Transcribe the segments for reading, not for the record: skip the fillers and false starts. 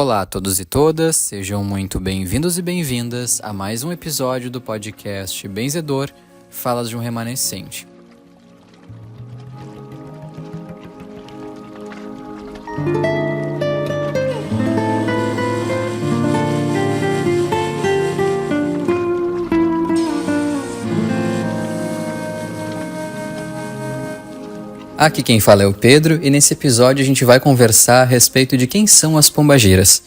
Olá a todos e todas, sejam muito bem-vindos e bem-vindas a mais um episódio do podcast Benzedor, Falas de um Remanescente. Aqui quem fala é o Pedro e nesse episódio a gente vai conversar a respeito de quem são as pombagiras.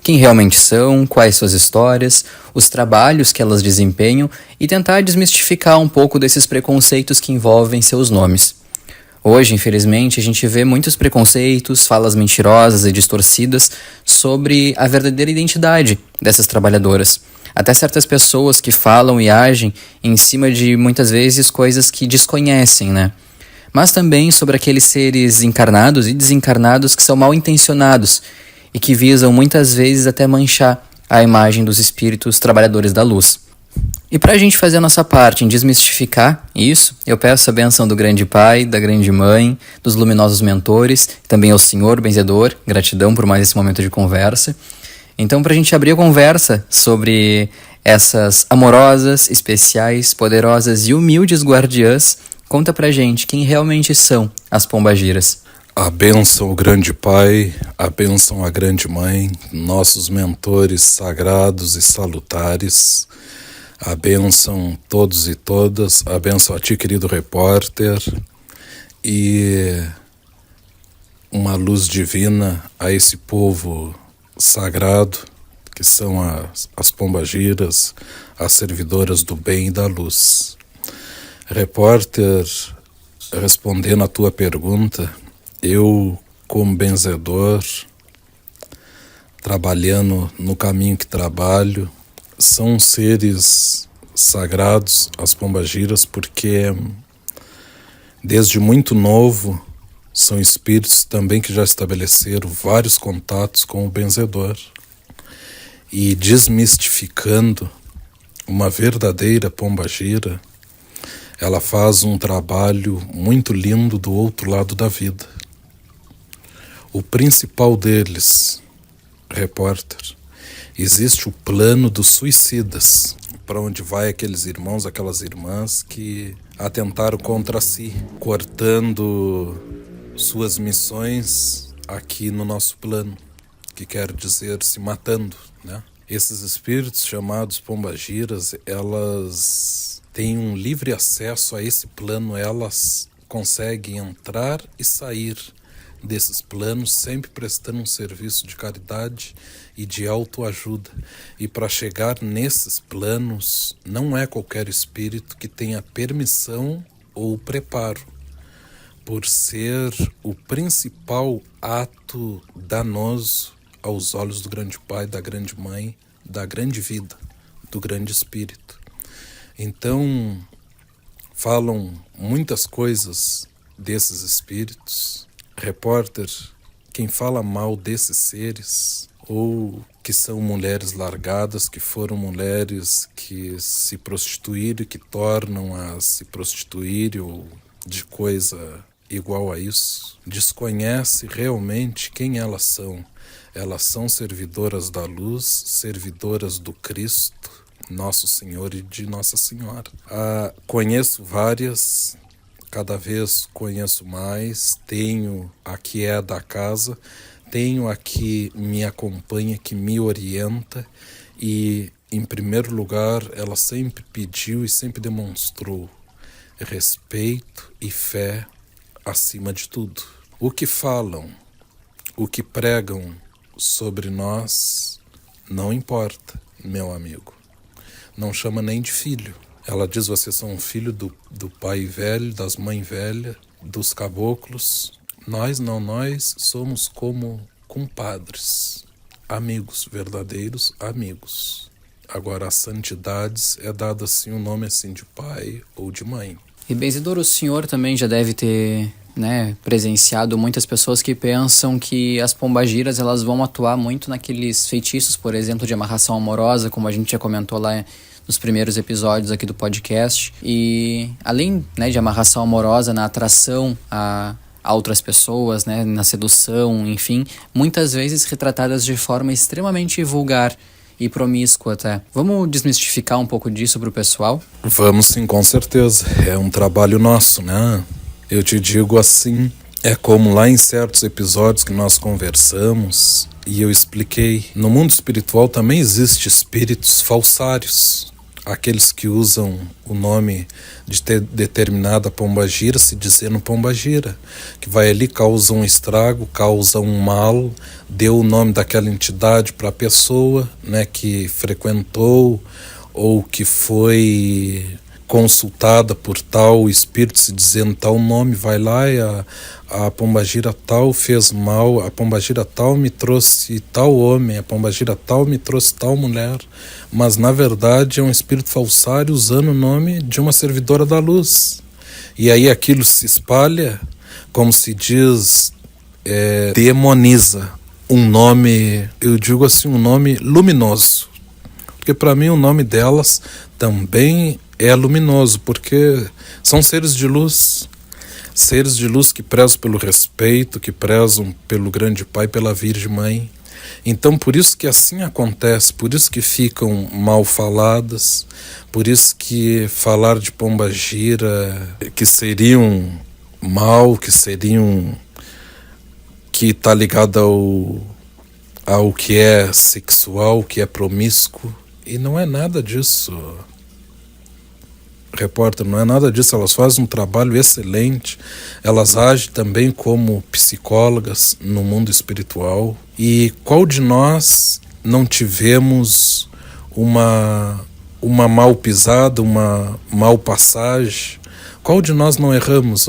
Quem realmente são, quais suas histórias, os trabalhos que elas desempenham e tentar desmistificar um pouco desses preconceitos que envolvem seus nomes. Hoje, infelizmente, a gente vê muitos preconceitos, falas mentirosas e distorcidas sobre a verdadeira identidade dessas trabalhadoras. Até certas pessoas que falam e agem em cima de, muitas vezes, coisas que desconhecem, né? Mas também sobre aqueles seres encarnados e desencarnados que são mal intencionados e que visam muitas vezes até manchar a imagem dos espíritos trabalhadores da luz. E para a gente fazer a nossa parte em desmistificar isso, eu peço a bênção do grande Pai, da grande Mãe, dos luminosos mentores, também ao Senhor Benzedor, gratidão por mais esse momento de conversa. Então, para a gente abrir a conversa sobre essas amorosas, especiais, poderosas e humildes guardiãs, conta pra gente quem realmente são as pombagiras. A bênção, o grande Pai, a bênção, a grande Mãe, nossos mentores sagrados e salutares, a bênção todos e todas, a bênção a ti, querido repórter, e uma luz divina a esse povo sagrado, que são as pombagiras, as servidoras do bem e da luz. Repórter, respondendo à tua pergunta, eu, como benzedor, trabalhando no caminho que trabalho, são seres sagrados, as pombagiras, porque desde muito novo são espíritos também que já estabeleceram vários contatos com o benzedor e desmistificando uma verdadeira pombagira. Ela faz um trabalho muito lindo do outro lado da vida. O principal deles, repórter, existe o plano dos suicidas, para onde vai aqueles irmãos, aquelas irmãs que atentaram contra si, cortando suas missões aqui no nosso plano, que quer dizer se matando, né? Esses espíritos chamados pombagiras, elas têm um livre acesso a esse plano, elas conseguem entrar e sair desses planos, sempre prestando um serviço de caridade e de autoajuda. E para chegar nesses planos, não é qualquer espírito que tenha permissão ou preparo, por ser o principal ato danoso aos olhos do grande Pai, da grande Mãe, da grande vida, do grande Espírito. Então, falam muitas coisas desses espíritos. Repórter, quem fala mal desses seres, ou que são mulheres largadas, que foram mulheres que se prostituíram e que tornam a se prostituir, ou de coisa igual a isso, desconhece realmente quem elas são. Elas são servidoras da luz, servidoras do Cristo, Nosso Senhor e de Nossa Senhora. Conheço várias, cada vez conheço mais, tenho a que é da casa, tenho a que me acompanha, que me orienta e, em primeiro lugar, ela sempre pediu e sempre demonstrou respeito e fé acima de tudo. O que falam, o que pregam sobre nós, não importa, meu amigo. Não chama nem de filho. Ela diz, vocês são um filho do pai velho, das mães velhas, dos caboclos. Nós não, nós somos como compadres, amigos, verdadeiros amigos. Agora, as santidades é dado assim um nome assim de pai ou de mãe. E Benzedor, o senhor também já deve ter presenciado muitas pessoas que pensam que as pombagiras elas vão atuar muito naqueles feitiços, por exemplo, de amarração amorosa, como a gente já comentou lá nos primeiros episódios aqui do podcast. E além de amarração amorosa, na atração a a outras pessoas, né, na sedução, enfim, muitas vezes retratadas de forma extremamente vulgar e promíscua até. Vamos desmistificar um pouco disso pro pessoal? Vamos sim, com certeza. É um trabalho nosso, né? Eu te digo assim, é como lá em certos episódios que nós conversamos e eu expliquei, no mundo espiritual também existe espíritos falsários. Aqueles que usam o nome de determinada pombagira se dizendo pombagira, que vai ali, causa um estrago, causa um mal, deu o nome daquela entidade para a pessoa, né, que frequentou ou que foi consultada por tal espírito se dizendo tal nome, vai lá e a pombagira tal fez mal, a pombagira tal me trouxe tal homem, a pombagira tal me trouxe tal mulher, mas na verdade é um espírito falsário usando o nome de uma servidora da luz. E aí aquilo se espalha, como se diz, demoniza um nome, eu digo assim, um nome luminoso. Porque para mim o nome delas também é luminoso, porque são seres de luz que prezam pelo respeito, que prezam pelo grande Pai, pela Virgem Mãe. Então por isso que assim acontece, por isso que ficam mal faladas, por isso que falar de pombagira, que seriam mal, que está ligado ao que é sexual, que é promíscuo, e não é nada disso. Repórter, não é nada disso, elas fazem um trabalho excelente, elas agem também como psicólogas no mundo espiritual. E qual de nós não tivemos uma mal pisada, uma mal passagem? Qual de nós não erramos,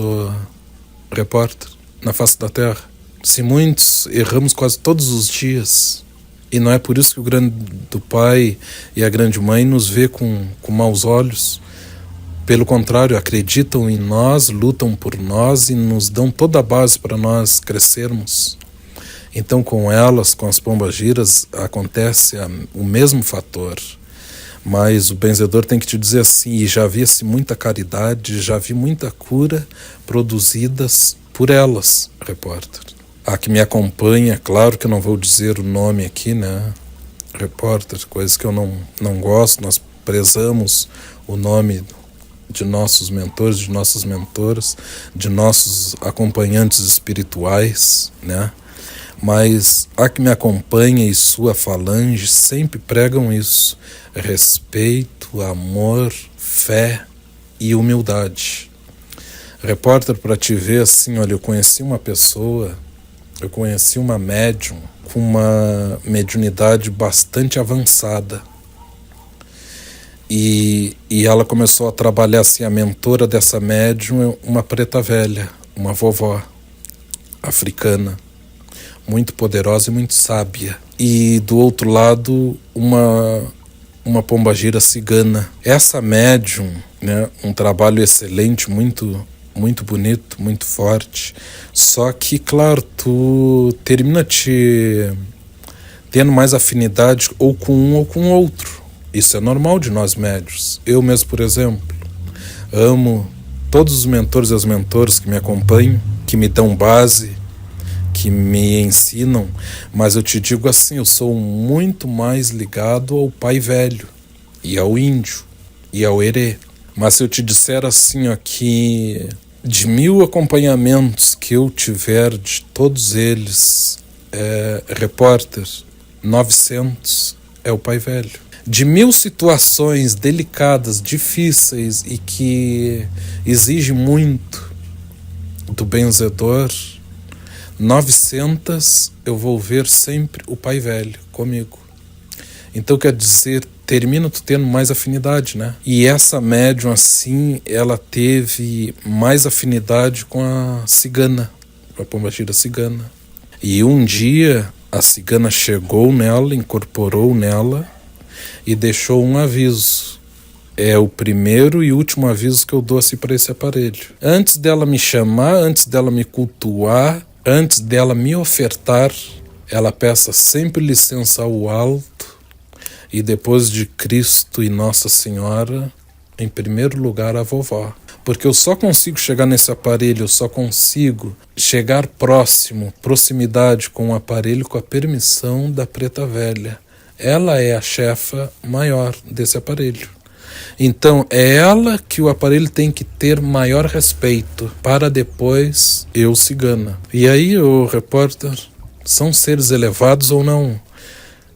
repórter, na face da Terra? Se muitos erramos quase todos os dias, e não é por isso que o grande do Pai e a grande Mãe nos vê com maus olhos. Pelo contrário, acreditam em nós, lutam por nós e nos dão toda a base para nós crescermos. Então com elas, com as pombagiras, acontece o mesmo fator. Mas o benzedor tem que te dizer assim, e já vi-se muita caridade, já vi muita cura produzidas por elas, repórter. A que me acompanha, claro que eu não vou dizer o nome aqui, né, repórter, coisas que eu não gosto, nós prezamos o nome de nossos mentores, de nossas mentoras, de nossos acompanhantes espirituais, né? Mas a que me acompanha e sua falange sempre pregam isso: respeito, amor, fé e humildade. Repórter, para te ver assim, olha, eu conheci uma médium com uma mediunidade bastante avançada. E ela começou a trabalhar assim, a mentora dessa médium, uma preta velha, uma vovó africana, muito poderosa e muito sábia. E do outro lado, uma pombagira cigana. Essa médium, né, um trabalho excelente, muito bonito, muito forte. Só que, claro, tu termina tendo mais afinidade ou com um ou com outro. Isso é normal de nós médios. Eu mesmo, por exemplo, amo todos os mentores e as mentoras que me acompanham, que me dão base, que me ensinam, mas eu te digo assim, eu sou muito mais ligado ao pai velho, e ao índio, e ao herê. Mas se eu te disser assim, ó, que de 1000 acompanhamentos que eu tiver, de todos eles, repórter, 900 é o pai velho. De 1000 situações delicadas, difíceis e que exigem muito do benzedor, 900 eu vou ver sempre o pai velho comigo. Então quer dizer, termino tu tendo mais afinidade, né? E essa médium assim, ela teve mais afinidade com a cigana, com a pombagira cigana. E um dia a cigana chegou nela, incorporou nela, e deixou um aviso. É o primeiro e último aviso que eu dou assim para esse aparelho. Antes dela me chamar, antes dela me cultuar, antes dela me ofertar, ela peça sempre licença ao alto e depois de Cristo e Nossa Senhora, em primeiro lugar a vovó. Porque eu só consigo chegar nesse aparelho, eu só consigo chegar próximo, proximidade com o aparelho com a permissão da Preta Velha. Ela é a chefa maior desse aparelho. Então é ela que o aparelho tem que ter maior respeito para depois eu cigana. E aí, o repórter, são seres elevados ou não?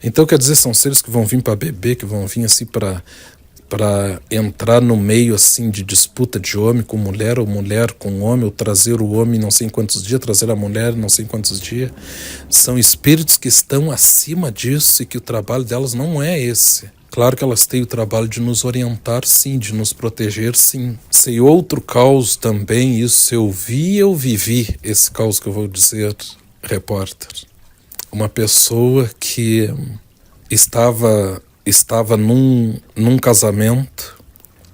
Então quer dizer, são seres que vão vir para beber, que vão vir assim para entrar no meio assim de disputa de homem com mulher, ou mulher com homem, ou trazer o homem não sei em quantos dias, trazer a mulher não sei em quantos dias. São espíritos que estão acima disso e que o trabalho delas não é esse. Claro que elas têm o trabalho de nos orientar, sim, de nos proteger, sim. Sei outro caos também, isso eu vi e eu vivi, esse caos que eu vou dizer, repórter. Uma pessoa que estava num casamento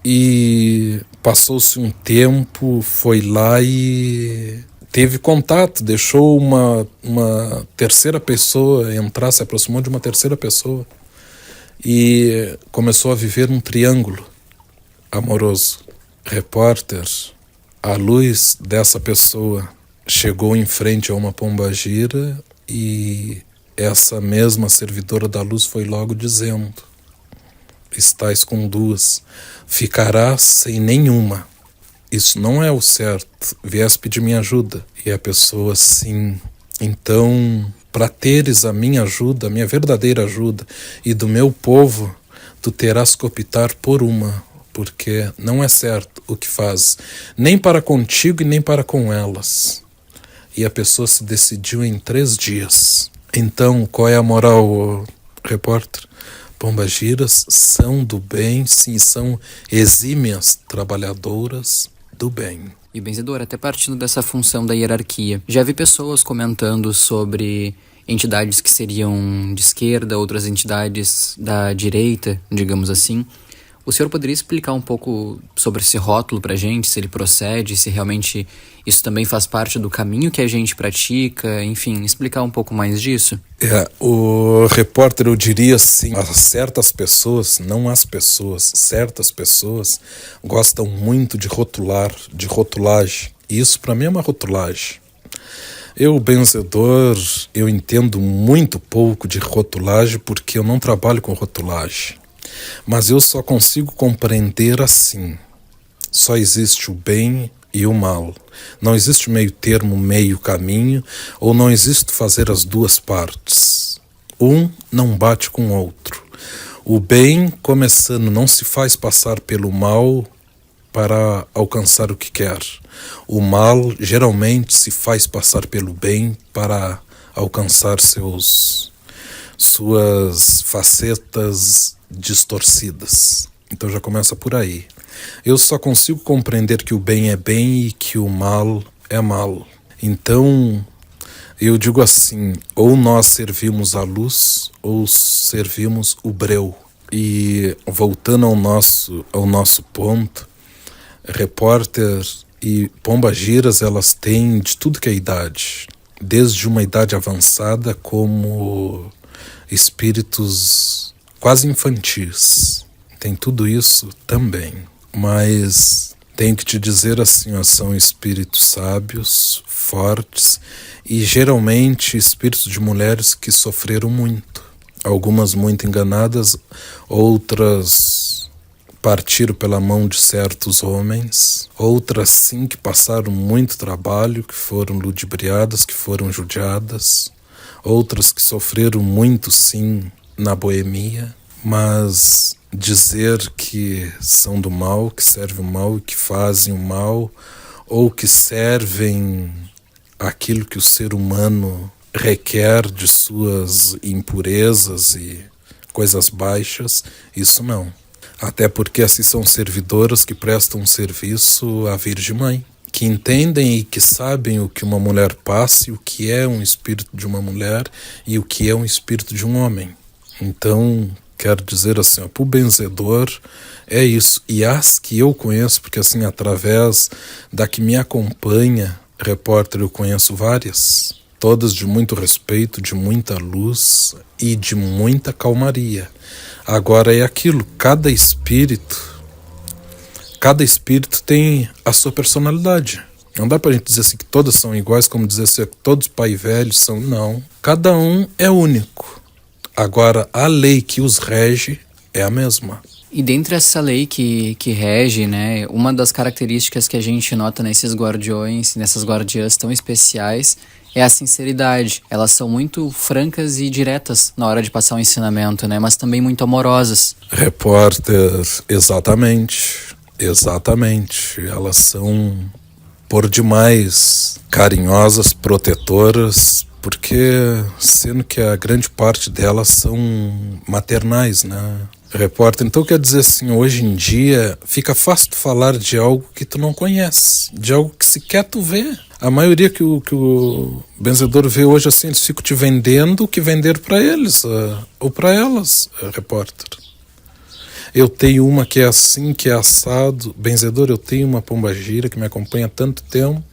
e passou-se um tempo, foi lá e teve contato, deixou uma terceira pessoa entrar, se aproximou de uma terceira pessoa e começou a viver um triângulo amoroso. Repórter, a luz dessa pessoa chegou em frente a uma pombagira e essa mesma servidora da luz foi logo dizendo: estás com duas, ficarás sem nenhuma. Isso não é o certo, viesse pedir minha ajuda. E a pessoa, sim, então, para teres a minha ajuda, a minha verdadeira ajuda, e do meu povo, tu terás que optar por uma, porque não é certo o que faz, nem para contigo e nem para com elas. E a pessoa se decidiu em 3 dias. Então, qual é a moral, repórter? Pombagiras são do bem, sim, são exímias trabalhadoras do bem. E benzedor, até partindo dessa função da hierarquia, já vi pessoas comentando sobre entidades que seriam de esquerda, outras entidades da direita, digamos assim. O senhor poderia explicar um pouco sobre esse rótulo pra gente, se ele procede, se realmente isso também faz parte do caminho que a gente pratica, enfim, explicar um pouco mais disso? O repórter, eu diria assim, certas pessoas, não as pessoas, certas pessoas gostam muito de rotular, de rotulagem. E isso para mim é uma rotulagem. Eu, benzedor, eu entendo muito pouco de rotulagem porque eu não trabalho com rotulagem. Mas eu só consigo compreender assim. Só existe o bem e o mal. Não existe meio termo, meio caminho, ou não existe fazer as duas partes. Um não bate com o outro. O bem, começando, não se faz passar pelo mal para alcançar o que quer. O mal geralmente se faz passar pelo bem para alcançar suas facetas distorcidas. Então já começa por aí. Eu só consigo compreender que o bem é bem e que o mal é mal. Então eu digo assim, ou nós servimos a luz ou servimos o breu. E voltando ao nosso ponto, repórter e pombagiras, elas têm de tudo que é idade, desde uma idade avançada como espíritos quase infantis. Tem tudo isso também. Mas tenho que te dizer assim, são espíritos sábios, fortes e geralmente espíritos de mulheres que sofreram muito. Algumas muito enganadas, outras partiram pela mão de certos homens, outras sim que passaram muito trabalho, que foram ludibriadas, que foram judiadas, outras que sofreram muito sim na boemia, mas dizer que são do mal, que servem o mal e que fazem o mal, ou que servem aquilo que o ser humano requer de suas impurezas e coisas baixas, isso não. Até porque assim são servidoras que prestam serviço à Virgem Mãe, que entendem e que sabem o que uma mulher passa e o que é um espírito de uma mulher e o que é um espírito de um homem. Então, quero dizer assim, para o benzedor é isso. E as que eu conheço, porque assim, através da que me acompanha, repórter, eu conheço várias, todas de muito respeito, de muita luz e de muita calmaria. Agora é aquilo, cada espírito cada espírito tem a sua personalidade. Não dá pra gente dizer assim que todas são iguais, como dizer assim que todos pai velhos são. Não. Cada um é único. Agora, a lei que os rege é a mesma. E dentro dessa lei que rege, né, uma das características que a gente nota nesses guardiões, nessas guardiãs tão especiais, é a sinceridade. Elas são muito francas e diretas na hora de passar o ensinamento, né, mas também muito amorosas. Repórter, exatamente. Elas são, por demais, carinhosas, protetoras, porque sendo que a grande parte delas são maternais, né? Repórter, então quer dizer assim, hoje em dia fica fácil tu falar de algo que tu não conhece, de algo que sequer tu vê. A maioria que o benzedor vê hoje assim, eles ficam te vendendo o que vender para eles, ou para elas, repórter. Eu tenho uma que é assim, que é assado. Benzedor, eu tenho uma pombagira que me acompanha há tanto tempo.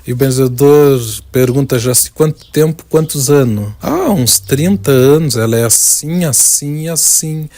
E o benzedor pergunta já assim, quanto tempo, quantos anos? Uns 30 anos, ela é assim, assim, assim.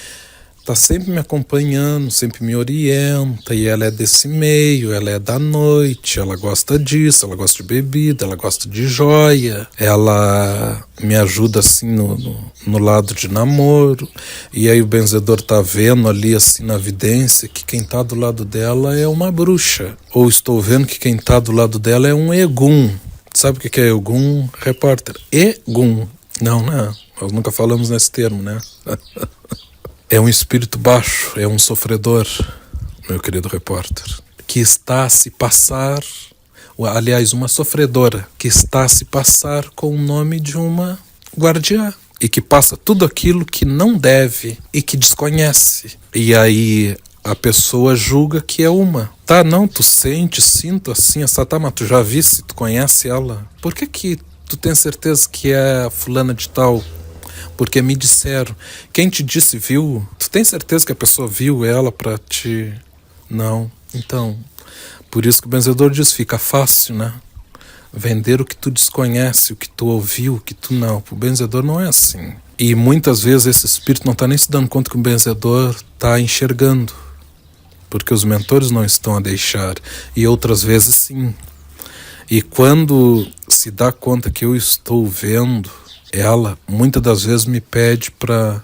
Tá sempre me acompanhando, sempre me orienta, e ela é desse meio, ela é da noite, ela gosta disso, ela gosta de bebida, ela gosta de joia, ela me ajuda assim no lado de namoro, e aí o benzedor tá vendo ali assim na vidência que quem tá do lado dela é uma bruxa, ou estou vendo que quem tá do lado dela é um egum. Sabe o que é egum, repórter? Egum. Não, nós nunca falamos nesse termo, né? É um espírito baixo, é um sofredor, meu querido repórter, que está a se passar, aliás, uma sofredora, que está a se passar com o nome de uma guardiã, e que passa tudo aquilo que não deve e que desconhece. E aí a pessoa julga que é uma. Tá, não, tu sinto assim, essa tá, mas tu já visse, tu conhece ela. Por que tu tem certeza que é a fulana de tal? Porque me disseram. Quem te disse viu? Tu tem certeza que a pessoa viu ela pra te... Não. Então, por isso que o benzedor diz, fica fácil, né? Vender o que tu desconhece, o que tu ouviu, o que tu não. O benzedor não é assim. E muitas vezes esse espírito não tá nem se dando conta que o benzedor tá enxergando. Porque os mentores não estão a deixar. E outras vezes sim. E quando se dá conta que eu estou vendo... Ela, muitas das vezes, me pede para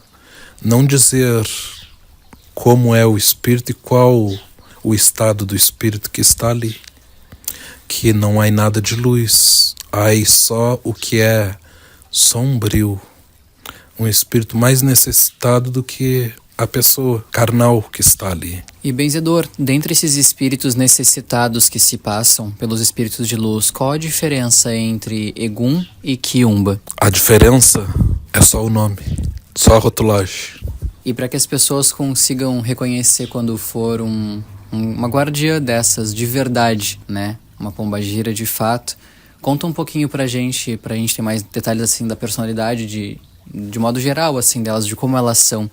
não dizer como é o espírito e qual o estado do espírito que está ali. Que não há nada de luz, há só o que é sombrio. Um espírito mais necessitado do que a pessoa carnal que está ali. E benzedor, dentre esses espíritos necessitados que se passam pelos espíritos de luz, qual a diferença entre Egum e Quiumba? A diferença é só o nome, só a rotulagem. E para que as pessoas consigam reconhecer quando for uma guardiã dessas de verdade, né? Uma pombagira de fato, conta um pouquinho pra gente ter mais detalhes assim da personalidade de modo geral assim delas, de como elas são.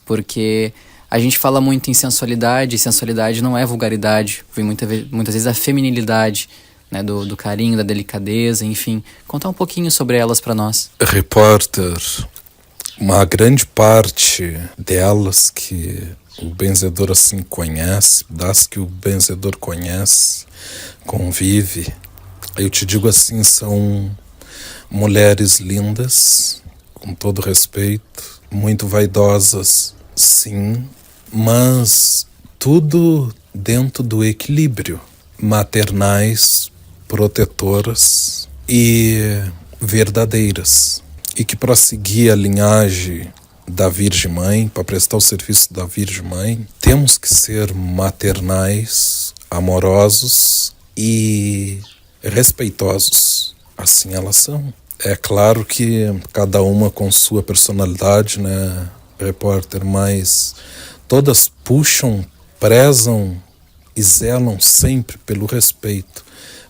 Porque a gente fala muito em sensualidade, e sensualidade não é vulgaridade, vem muitas vezes a feminilidade, né, do carinho, da delicadeza, enfim. Contar um pouquinho sobre elas para nós. Repórter, uma grande parte delas que o benzedor assim conhece, das que o benzedor conhece, convive, eu te digo assim, são mulheres lindas, com todo respeito, muito vaidosas, sim, mas tudo dentro do equilíbrio. Maternais, protetoras e verdadeiras. E que para seguir a linhagem da Virgem Mãe, para prestar o serviço da Virgem Mãe, temos que ser maternais, amorosos e respeitosos. Assim elas são. É claro que cada uma com sua personalidade, né, repórter, mas todas puxam, prezam e zelam sempre pelo respeito,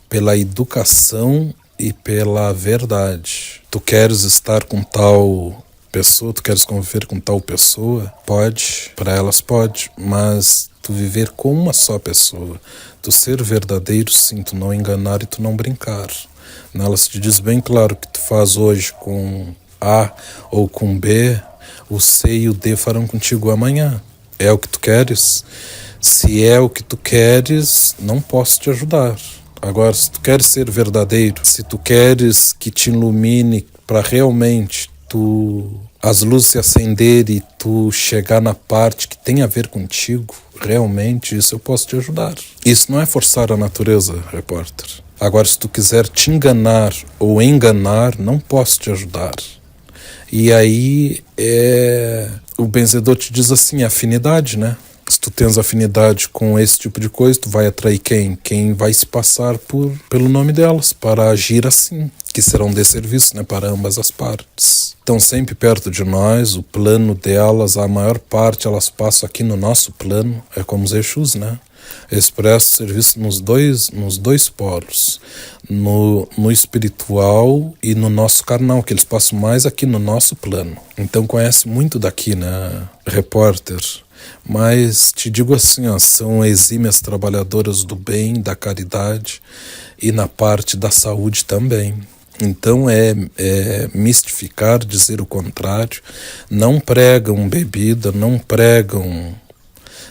pela educação e pela verdade. Tu queres estar com tal pessoa, tu queres conviver com tal pessoa? Pode, para elas pode, mas tu viver com uma só pessoa, tu ser verdadeiro sim, tu não enganar e tu não brincar. Elas te diz bem claro que tu faz hoje com A ou com B, o C e o D farão contigo amanhã. É o que tu queres? Se é o que tu queres, não posso te ajudar. Agora, se tu queres ser verdadeiro, se tu queres que te ilumine para realmente as luzes se acenderem e tu chegar na parte que tem a ver contigo, realmente, isso eu posso te ajudar. Isso não é forçar a natureza, repórter. Agora, se tu quiser te enganar ou enganar, não posso te ajudar. E aí, o benzedor te diz assim, afinidade, né? Se tu tens afinidade com esse tipo de coisa, tu vai atrair quem? Quem vai se passar pelo nome delas, para agir assim, que serão de serviço, né, para ambas as partes. Estão sempre perto de nós, o plano delas, a maior parte elas passam aqui no nosso plano, é como os Exus, né? Eles prestam serviço nos dois polos, no espiritual e no nosso carnal, que eles passam mais aqui no nosso plano. Então conhece muito daqui, né, repórter? Mas te digo assim, ó, são exímias trabalhadoras do bem, da caridade e na parte da saúde também. Então é mistificar, dizer o contrário. Não pregam bebida, não pregam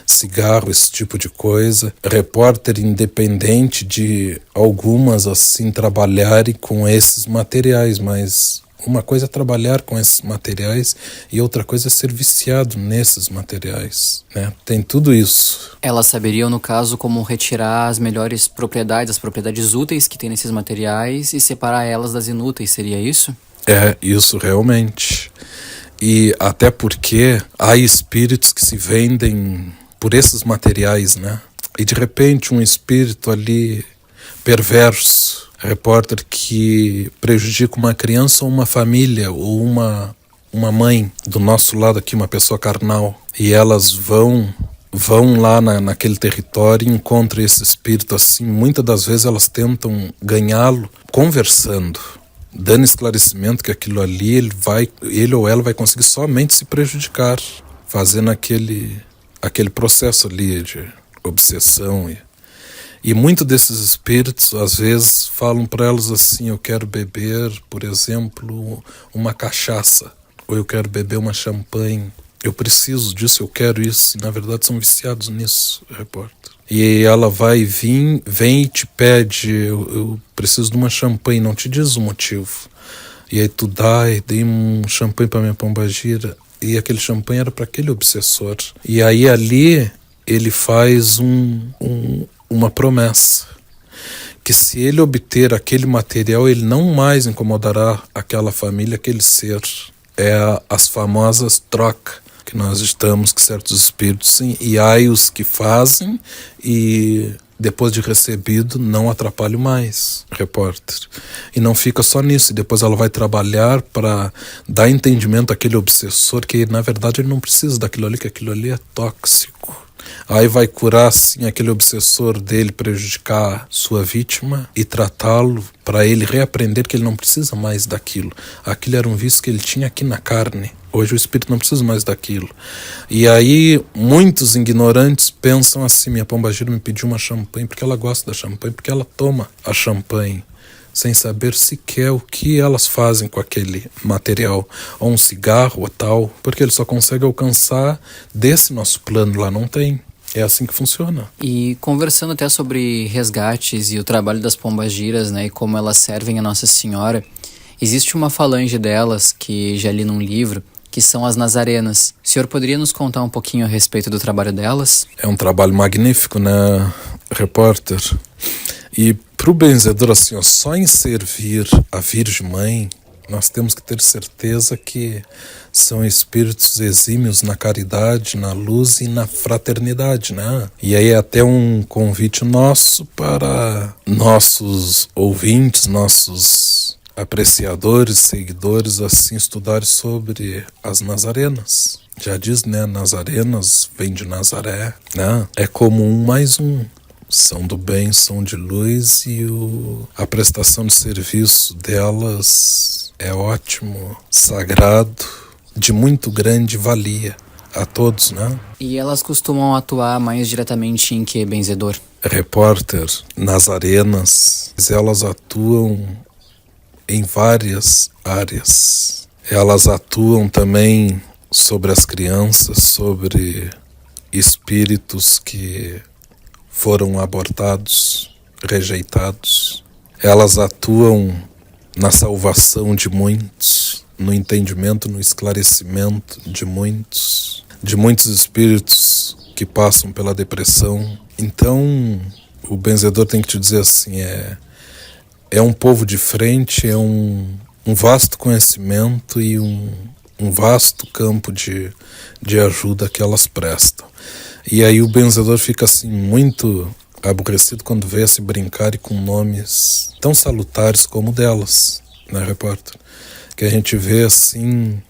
cigarro, esse tipo de coisa. Repórter independente de algumas assim trabalharem com esses materiais, mas uma coisa é trabalhar com esses materiais e outra coisa é ser viciado nesses materiais, né? Tem tudo isso. Elas saberiam, no caso, como retirar as melhores propriedades, as propriedades úteis que tem nesses materiais e separar elas das inúteis, seria isso? É, isso realmente. E até porque há espíritos que se vendem por esses materiais, né? E de repente um espírito ali perverso, repórter, que prejudica uma criança ou uma família ou uma mãe do nosso lado aqui, uma pessoa carnal, e elas vão lá naquele território e encontram esse espírito assim. Muitas das vezes elas tentam ganhá-lo conversando, dando esclarecimento que aquilo ali ele ou ela vai conseguir somente se prejudicar, fazendo aquele processo ali de obsessão. E muitos desses espíritos, às vezes, falam para elas assim, eu quero beber, por exemplo, uma cachaça, ou eu quero beber uma champanhe, eu preciso disso, eu quero isso, e na verdade são viciados nisso, repórter. E ela vem e te pede, eu preciso de uma champanhe, não te diz o motivo. E aí tu dei um champanhe para minha pombagira, e aquele champanhe era para aquele obsessor. E aí ali ele faz uma promessa, que se ele obter aquele material, ele não mais incomodará aquela família, aquele ser. As famosas trocas que nós estamos, que certos espíritos, sim, e há os que fazem e depois de recebido não atrapalham mais, repórter. E não fica só nisso, e depois ela vai trabalhar para dar entendimento àquele obsessor que na verdade ele não precisa daquilo ali, que aquilo ali é tóxico. Aí vai curar assim aquele obsessor dele, prejudicar sua vítima e tratá-lo para ele reaprender que ele não precisa mais daquilo. Aquilo era um vício que ele tinha aqui na carne. Hoje o espírito não precisa mais daquilo. E aí muitos ignorantes pensam assim, minha pombagira me pediu uma champanhe porque ela gosta da champanhe, porque ela toma a champanhe, sem saber sequer o que elas fazem com aquele material, ou um cigarro ou tal, porque ele só consegue alcançar desse nosso plano, lá não tem. É assim que funciona. E conversando até sobre resgates e o trabalho das pombagiras, né, e como elas servem a Nossa Senhora, existe uma falange delas, que já li num livro, que são as nazarenas. O senhor poderia nos contar um pouquinho a respeito do trabalho delas? É um trabalho magnífico, né, repórter? E para o benzedor, assim, ó, só em servir a Virgem Mãe, nós temos que ter certeza que são espíritos exímios na caridade, na luz e na fraternidade, né? E aí é até um convite nosso para nossos ouvintes, nossos apreciadores, seguidores, assim, estudarem sobre as nazarenas. Já diz, né, nazarenas vem de Nazaré, né? É como um mais um. São do bem, são de luz, e a prestação de serviço delas é ótimo, sagrado, de muito grande valia a todos, né? E elas costumam atuar mais diretamente em que, benzedor? Repórter, nazarenas, elas atuam em várias áreas. Elas atuam também sobre as crianças, sobre espíritos que foram abortados, rejeitados. Elas atuam na salvação de muitos, no entendimento, no esclarecimento de muitos espíritos que passam pela depressão. Então, o benzedor tem que te dizer assim, é um povo de frente, é um vasto conhecimento e um vasto campo de ajuda que elas prestam. E aí o benzedor fica assim muito aborrecido quando vê se brincarem com nomes tão salutares como o delas, né, repórter? Que a gente vê assim,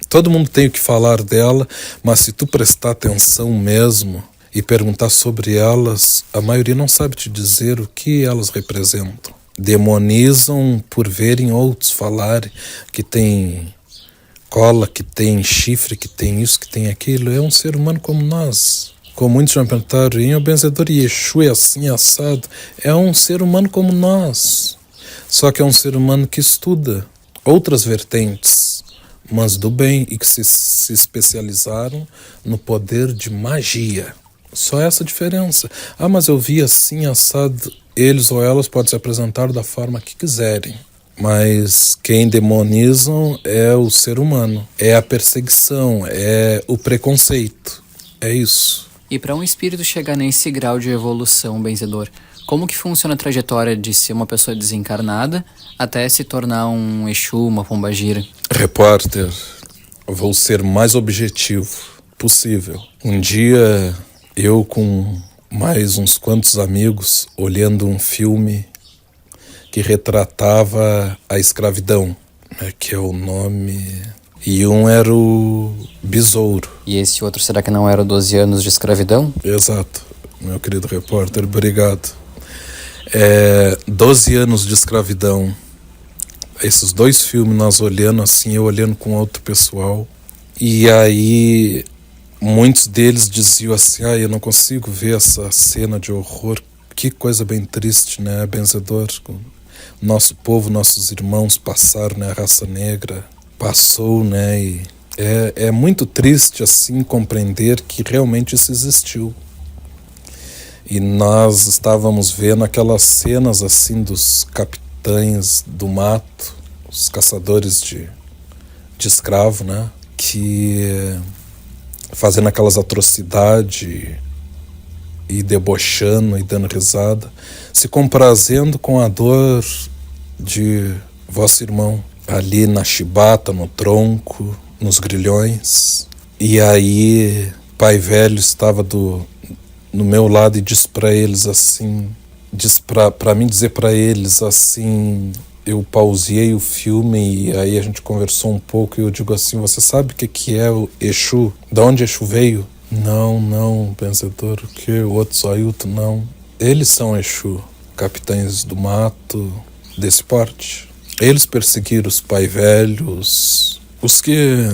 todo mundo tem o que falar dela, mas se tu prestar atenção mesmo e perguntar sobre elas, a maioria não sabe te dizer o que elas representam. Demonizam por verem outros falarem que tem cola, que tem chifre, que tem isso, que tem aquilo. É um ser humano como nós. Como muitos já me perguntaram, o benzedor Yeshu é assim, assado. É um ser humano como nós. Só que é um ser humano que estuda outras vertentes, mas do bem, e que se especializaram no poder de magia. Só essa diferença. Ah, mas eu vi assim, assado. Eles ou elas podem se apresentar da forma que quiserem. Mas quem demonizam é o ser humano. É a perseguição, é o preconceito. É isso. E para um espírito chegar nesse grau de evolução, benzedor, como que funciona a trajetória de ser uma pessoa desencarnada até se tornar um Exu, uma pombagira? Repórter, vou ser mais objetivo possível. Um dia, eu com mais uns quantos amigos, olhando um filme que retratava a escravidão, né, que é o nome... E um era o Besouro. E esse outro, será que não era 12 anos de escravidão? Exato, meu querido repórter, obrigado. 12 anos de escravidão. Esses dois filmes nós olhando assim, eu olhando com outro pessoal. E aí, muitos deles diziam assim, eu não consigo ver essa cena de horror. Que coisa bem triste, né, benzedor? Nosso povo, nossos irmãos passaram, né, a raça negra passou, né, e é muito triste assim compreender que realmente isso existiu. E nós estávamos vendo aquelas cenas assim dos capitães do mato, os caçadores de escravo, né, que fazendo aquelas atrocidades e debochando e dando risada, se comprazendo com a dor de vosso irmão ali na chibata, no tronco, nos grilhões. E aí pai velho estava no meu lado e disse para eles assim, disse para mim dizer para eles assim, eu pausei o filme e aí a gente conversou um pouco e eu digo assim, você sabe o que é o Exu? De onde Exu veio? Não, benzedor, o que? O outro Zoiuto, não. Eles são Exu, capitães do mato, desse porte. Eles perseguiram os pai velhos, os que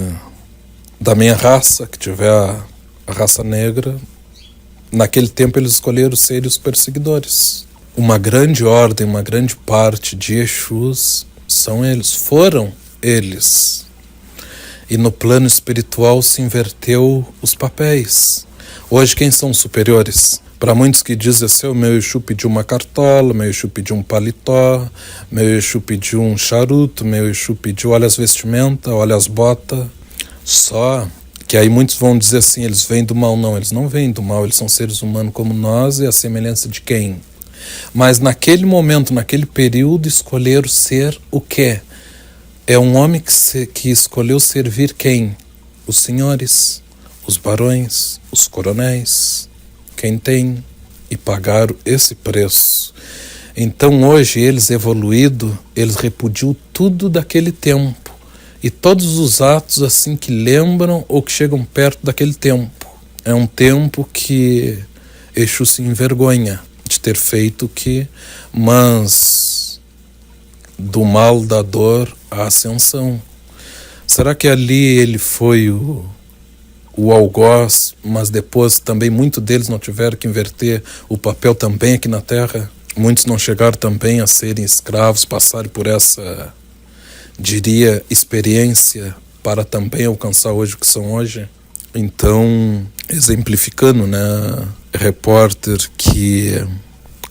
da minha raça, que tiver a raça negra. Naquele tempo eles escolheram ser os perseguidores. Uma grande ordem, uma grande parte de Exus são eles, foram eles. E no plano espiritual se inverteu os papéis. Hoje quem são os superiores? Para muitos que dizem assim, o meu Exu pediu uma cartola, meu Exu pediu um paletó, meu Exu pediu um charuto, meu Exu pediu, olha as vestimentas, olha as botas. Só que aí muitos vão dizer assim, eles vêm do mal. Não, eles não vêm do mal, eles são seres humanos como nós e a semelhança de quem? Mas naquele momento, naquele período, escolheram ser o quê? É um homem que escolheu servir quem? Os senhores, os barões, os coronéis, quem tem, e pagaram esse preço. Então hoje eles evoluídos, eles repudiam tudo daquele tempo e todos os atos assim que lembram ou que chegam perto daquele tempo. É um tempo que Exu se envergonha de ter feito o que, mas do mal, da dor, a ascensão. Será que ali ele foi o algoz, mas depois também muitos deles não tiveram que inverter o papel também aqui na Terra? Muitos não chegaram também a serem escravos, passarem por essa, diria, experiência para também alcançar hoje o que são hoje? Então, exemplificando, né, repórter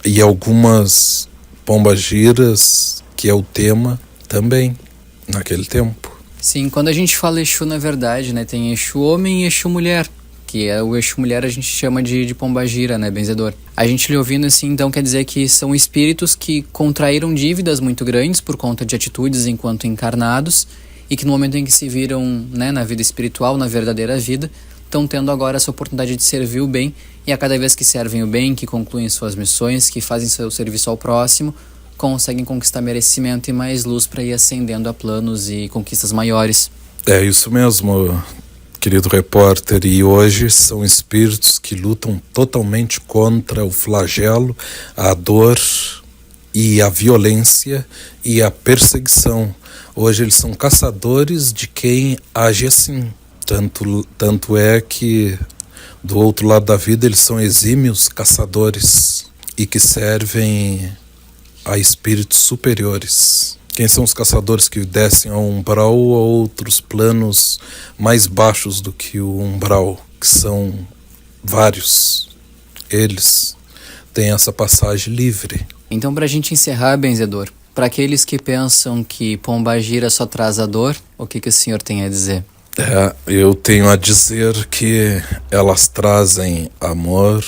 e algumas pombagiras, que é o tema também, naquele tempo. Sim, quando a gente fala Exu, na verdade, né, tem Exu homem e Exu mulher, que é o Exu mulher a gente chama de pombagira, né, benzedor. A gente lhe ouvindo assim, então quer dizer que são espíritos que contraíram dívidas muito grandes por conta de atitudes enquanto encarnados e que no momento em que se viram, né, na vida espiritual, na verdadeira vida, estão tendo agora essa oportunidade de servir o bem, e a cada vez que servem o bem, que concluem suas missões, que fazem seu serviço ao próximo, conseguem conquistar merecimento e mais luz para ir ascendendo a planos e conquistas maiores. É isso mesmo, querido repórter, e hoje são espíritos que lutam totalmente contra o flagelo, a dor e a violência e a perseguição. Hoje eles são caçadores de quem age assim. Tanto é que do outro lado da vida eles são exímios caçadores e que servem a espíritos superiores. Quem são os caçadores que descem ao umbral ou a outros planos mais baixos do que o umbral, que são vários? Eles têm essa passagem livre. Então, para a gente encerrar, benzedor, para aqueles que pensam que pombagira só traz a dor, o que o senhor tem a dizer? Eu tenho a dizer que elas trazem amor,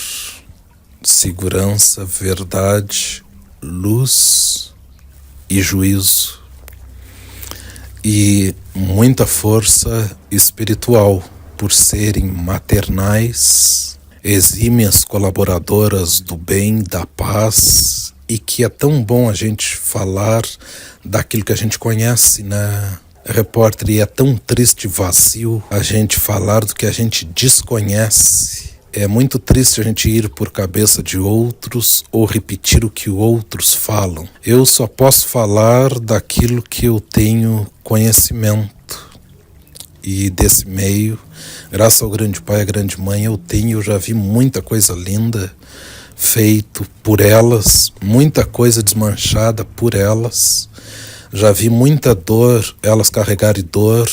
segurança, verdade, luz e juízo e muita força espiritual por serem maternais, exímias colaboradoras do bem, da paz, e que é tão bom a gente falar daquilo que a gente conhece, né, repórter? E é tão triste e vazio a gente falar do que a gente desconhece. É muito triste a gente ir por cabeça de outros ou repetir o que outros falam. Eu só posso falar daquilo que eu tenho conhecimento. E desse meio, graças ao grande pai e à grande mãe, eu já vi muita coisa linda feito por elas, muita coisa desmanchada por elas. Já vi muita dor, elas carregarem dor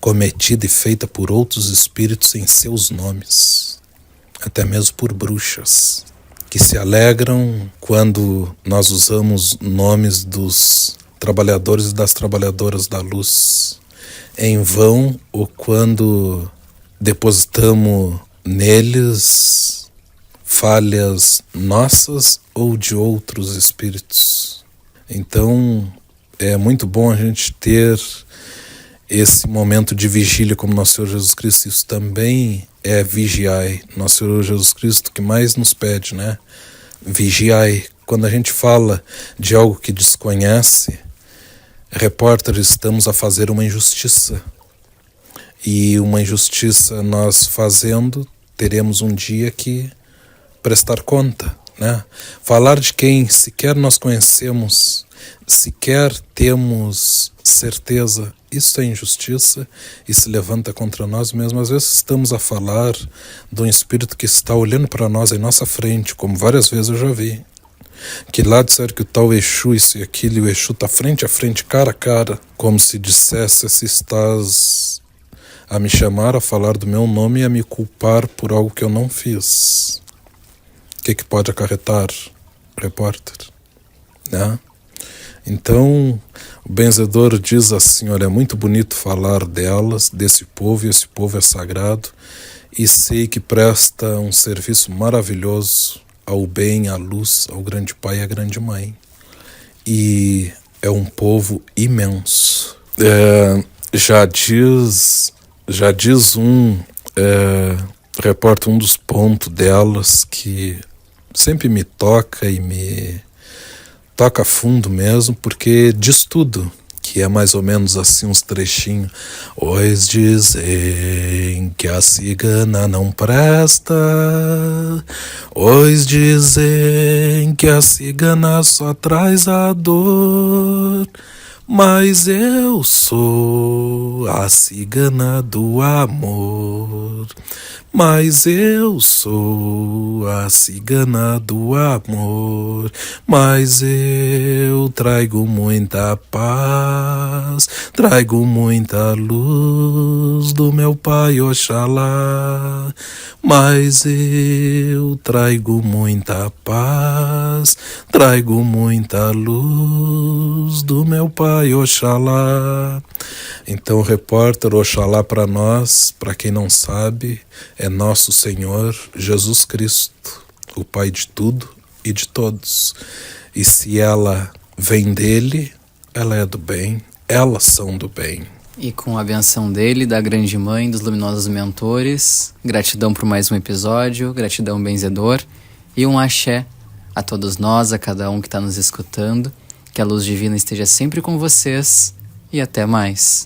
cometida e feita por outros espíritos em seus nomes. Até mesmo por bruxas, que se alegram quando nós usamos nomes dos trabalhadores e das trabalhadoras da luz em vão, ou quando depositamos neles falhas nossas ou de outros espíritos. Então é muito bom a gente ter esse momento de vigília como nosso Senhor Jesus Cristo. Isso também é vigiai. Nosso Senhor Jesus Cristo que mais nos pede, né? Vigiai. Quando a gente fala de algo que desconhece, repórter, estamos a fazer uma injustiça. E uma injustiça nós fazendo, teremos um dia que prestar conta, né? Falar de quem sequer nós conhecemos, sequer temos certeza, isso é injustiça e se levanta contra nós mesmos. Às vezes estamos a falar de um espírito que está olhando para nós em nossa frente, como várias vezes eu já vi. Que lá disseram que o tal Exu, isso e aquilo, e o Exu está frente a frente, cara a cara, como se dissesse: se estás a me chamar, a falar do meu nome e a me culpar por algo que eu não fiz. O que pode acarretar, repórter? Né? Então, o benzedor diz assim: olha, é muito bonito falar delas, desse povo, e esse povo é sagrado, e sei que presta um serviço maravilhoso ao bem, à luz, ao grande pai e à grande mãe. E é um povo imenso. Já diz repórter, um dos pontos delas que sempre me toca e me toca fundo mesmo, porque diz tudo, que é mais ou menos assim uns trechinhos. Pois dizem que a cigana não presta, pois dizem que a cigana só traz a dor, mas eu sou a cigana do amor. Mas eu sou a cigana do amor, mas eu trago muita paz, trago muita luz do meu Pai Oxalá. Mas eu trago muita paz, trago muita luz do meu Pai Oxalá. Então, repórter, Oxalá para nós, para quem não sabe, é nosso Senhor Jesus Cristo, o Pai de tudo e de todos. E se ela vem dele, ela é do bem, elas são do bem. E com a benção dele, da grande mãe, dos luminosos mentores, gratidão por mais um episódio, gratidão benzedor e um axé a todos nós, a cada um que está nos escutando. Que a luz divina esteja sempre com vocês e até mais.